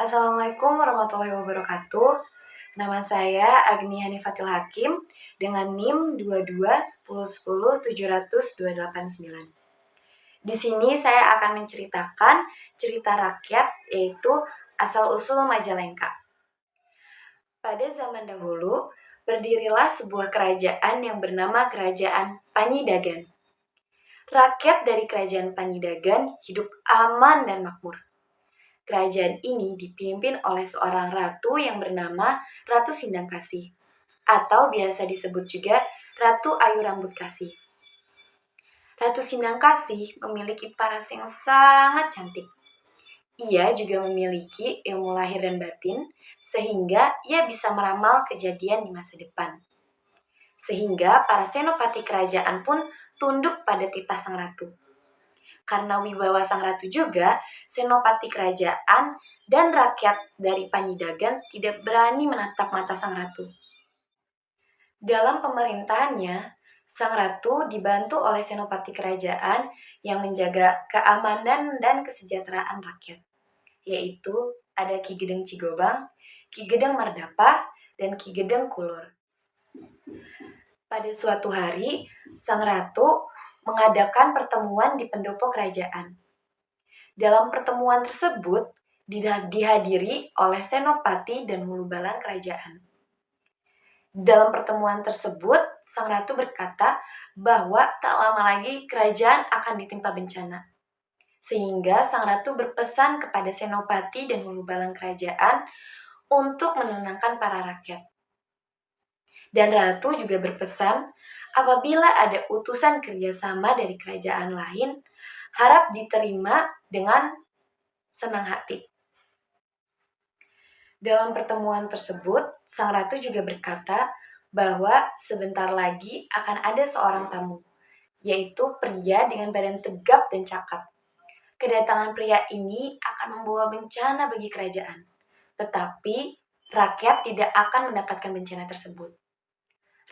Assalamualaikum warahmatullahi wabarakatuh. Nama saya Agni Hanifatil Hakim dengan NIM 22 10 10 700 289. Di sini saya akan menceritakan cerita rakyat, yaitu asal-usul Majalengka. Pada zaman dahulu, berdirilah sebuah kerajaan yang bernama Kerajaan Panyidagan. Rakyat dari Kerajaan Panyidagan hidup aman dan makmur. Kerajaan ini dipimpin oleh seorang ratu yang bernama Ratu Sindang Kasih, atau biasa disebut juga Ratu Ayu Rambut Kasih. Ratu Sindang Kasih memiliki paras yang sangat cantik. Ia juga memiliki ilmu lahir dan batin, sehingga ia bisa meramal kejadian di masa depan. Sehingga para senopati kerajaan pun tunduk pada titah sang ratu. Karena wibawa sang ratu juga, senopati kerajaan dan rakyat dari Panyidagan tidak berani menatap mata sang ratu. Dalam pemerintahannya, sang ratu dibantu oleh senopati kerajaan yang menjaga keamanan dan kesejahteraan rakyat, yaitu ada Ki Gedeng Cigobang, Ki Gedeng Mardapa, dan Ki Gedeng Kulur. Pada suatu hari, sang ratu mengadakan pertemuan di pendopo kerajaan. Dalam pertemuan tersebut dihadiri oleh senopati dan hulu balang kerajaan. Dalam pertemuan tersebut, sang ratu berkata bahwa tak lama lagi kerajaan akan ditimpa bencana. Sehingga sang ratu berpesan kepada senopati dan hulu balang kerajaan untuk menenangkan para rakyat. Dan ratu juga berpesan apabila ada utusan kerjasama dari kerajaan lain, harap diterima dengan senang hati. Dalam pertemuan tersebut, sang ratu juga berkata bahwa sebentar lagi akan ada seorang tamu, yaitu pria dengan badan tegap dan cakap. Kedatangan pria ini akan membawa bencana bagi kerajaan, tetapi rakyat tidak akan mendapatkan bencana tersebut.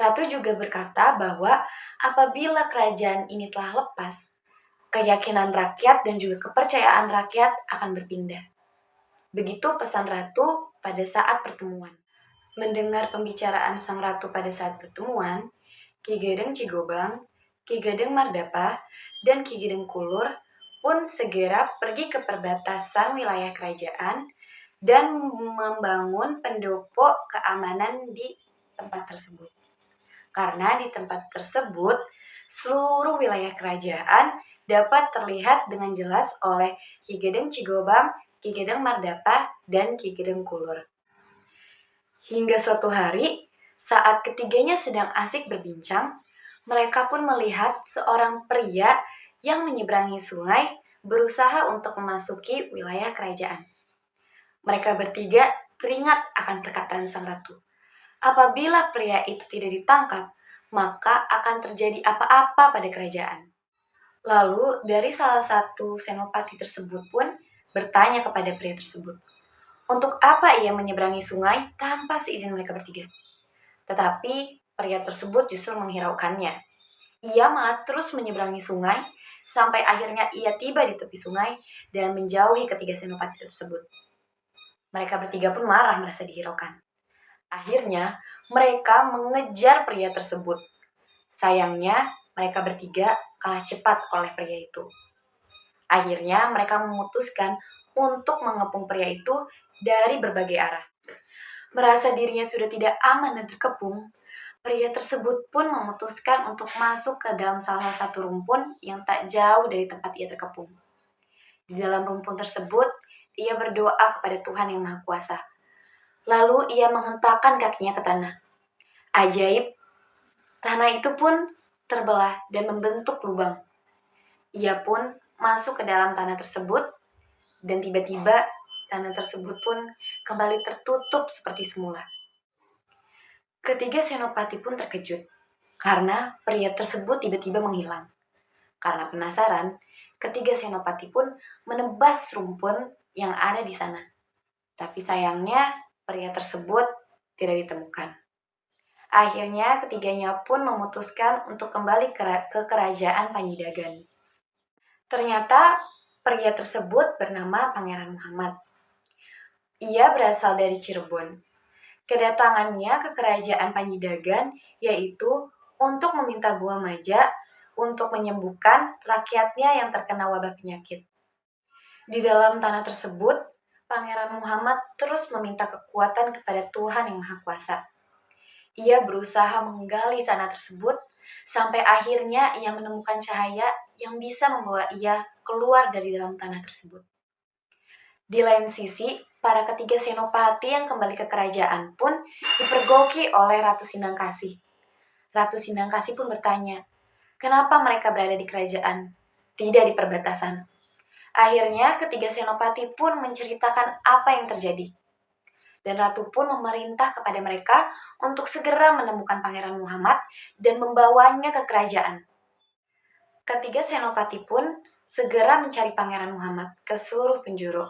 Ratu juga berkata bahwa apabila kerajaan ini telah lepas, keyakinan rakyat dan juga kepercayaan rakyat akan berpindah. Begitu pesan ratu pada saat pertemuan. Mendengar pembicaraan sang ratu pada saat pertemuan, Ki Gedeng Cigobang, Ki Gedeng Mardapa, dan Ki Gedeng Kulur pun segera pergi ke perbatasan wilayah kerajaan dan membangun pendopo keamanan di tempat tersebut. Karena di tempat tersebut, seluruh wilayah kerajaan dapat terlihat dengan jelas oleh Ki Gedeng Cigobang, Ki Gedeng Mardapa, dan Ki Gedeng Kulur. Hingga suatu hari, saat ketiganya sedang asik berbincang, mereka pun melihat seorang pria yang menyeberangi sungai berusaha untuk memasuki wilayah kerajaan. Mereka bertiga teringat akan perkataan sang ratu. Apabila pria itu tidak ditangkap, maka akan terjadi apa-apa pada kerajaan. Lalu dari salah satu senopati tersebut pun bertanya kepada pria tersebut, untuk apa ia menyeberangi sungai tanpa seizin mereka bertiga? Tetapi pria tersebut justru menghiraukannya. Ia malah terus menyeberangi sungai sampai akhirnya ia tiba di tepi sungai dan menjauhi ketiga senopati tersebut. Mereka bertiga pun marah merasa dihiraukan. Akhirnya, mereka mengejar pria tersebut. Sayangnya, mereka bertiga kalah cepat oleh pria itu. Akhirnya, mereka memutuskan untuk mengepung pria itu dari berbagai arah. Merasa dirinya sudah tidak aman dan terkepung, pria tersebut pun memutuskan untuk masuk ke dalam salah satu rumpun yang tak jauh dari tempat ia terkepung. Di dalam rumpun tersebut, ia berdoa kepada Tuhan Yang Maha Kuasa. Lalu ia menghentakkan kakinya ke tanah. Ajaib, tanah itu pun terbelah dan membentuk lubang. Ia pun masuk ke dalam tanah tersebut dan tiba-tiba tanah tersebut pun kembali tertutup seperti semula. Ketiga senopati pun terkejut karena pria tersebut tiba-tiba menghilang. Karena penasaran, ketiga senopati pun menebas rumpun yang ada di sana. Tapi sayangnya pria tersebut tidak ditemukan. Akhirnya ketiganya pun memutuskan untuk kembali ke kerajaan Panyidagan. Ternyata pria tersebut bernama Pangeran Muhammad. Ia berasal dari Cirebon. Kedatangannya ke kerajaan Panjidagan yaitu untuk meminta buah maja untuk menyembuhkan rakyatnya yang terkena wabah penyakit. Di dalam tanah tersebut, Pangeran Muhammad terus meminta kekuatan kepada Tuhan yang Maha Kuasa. Ia berusaha menggali tanah tersebut sampai akhirnya ia menemukan cahaya yang bisa membawa ia keluar dari dalam tanah tersebut. Di lain sisi, para ketiga senopati yang kembali ke kerajaan pun dipergoki oleh Ratu Sindangkasih. Ratu Sindangkasih pun bertanya, kenapa mereka berada di kerajaan, tidak di perbatasan. Akhirnya ketiga senopati pun menceritakan apa yang terjadi. Dan Ratu pun memerintah kepada mereka untuk segera menemukan Pangeran Muhammad dan membawanya ke kerajaan. Ketiga senopati pun segera mencari Pangeran Muhammad ke seluruh penjuru.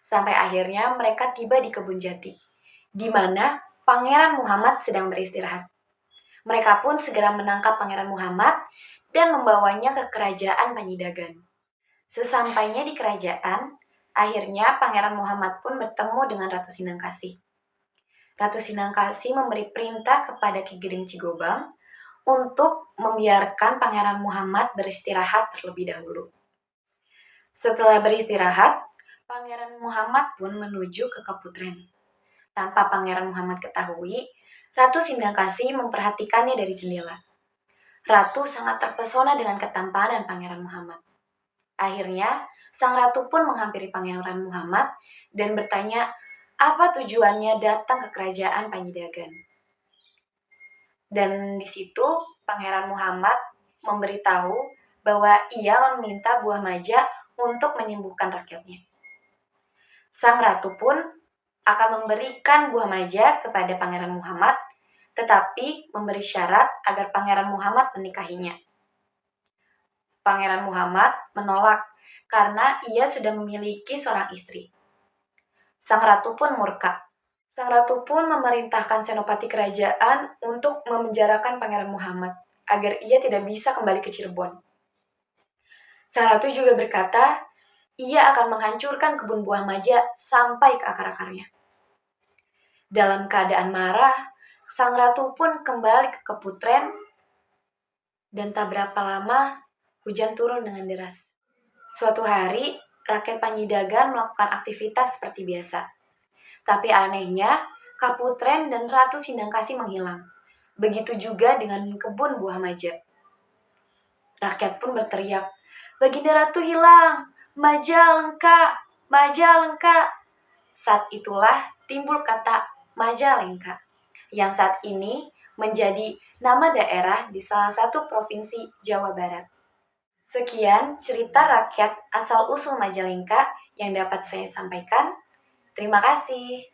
Sampai akhirnya mereka tiba di kebun jati, di mana Pangeran Muhammad sedang beristirahat. Mereka pun segera menangkap Pangeran Muhammad dan membawanya ke kerajaan Panjidagan. Sesampainya di kerajaan, akhirnya Pangeran Muhammad pun bertemu dengan Ratu Sindangkasih. Ratu Sindangkasih memberi perintah kepada Ki Gedeng Cigobang untuk membiarkan Pangeran Muhammad beristirahat terlebih dahulu. Setelah beristirahat, Pangeran Muhammad pun menuju ke Keputren. Tanpa Pangeran Muhammad ketahui, Ratu Sindangkasih memperhatikannya dari jendela. Ratu sangat terpesona dengan ketampanan Pangeran Muhammad. Akhirnya, sang ratu pun menghampiri Pangeran Muhammad dan bertanya apa tujuannya datang ke kerajaan Panjidagan. Dan di situ Pangeran Muhammad memberitahu bahwa ia meminta buah maja untuk menyembuhkan rakyatnya. Sang ratu pun akan memberikan buah maja kepada Pangeran Muhammad, tetapi memberi syarat agar Pangeran Muhammad menikahinya. Pangeran Muhammad menolak karena ia sudah memiliki seorang istri. Sang ratu pun murka. Sang ratu pun memerintahkan senopati kerajaan untuk memenjarakan Pangeran Muhammad agar ia tidak bisa kembali ke Cirebon. Sang ratu juga berkata, ia akan menghancurkan kebun buah maja sampai ke akar-akarnya. Dalam keadaan marah, sang ratu pun kembali ke Keputren dan tak berapa lama hujan turun dengan deras. Suatu hari, rakyat Panjidagan melakukan aktivitas seperti biasa. Tapi anehnya, Kaputren dan Ratu Sindangkasih menghilang. Begitu juga dengan kebun buah maja. Rakyat pun berteriak, Baginda Ratu hilang, Majalengka, Majalengka. Saat itulah timbul kata Majalengka, yang saat ini menjadi nama daerah di salah satu provinsi Jawa Barat. Sekian cerita rakyat asal-usul Majalengka yang dapat saya sampaikan. Terima kasih.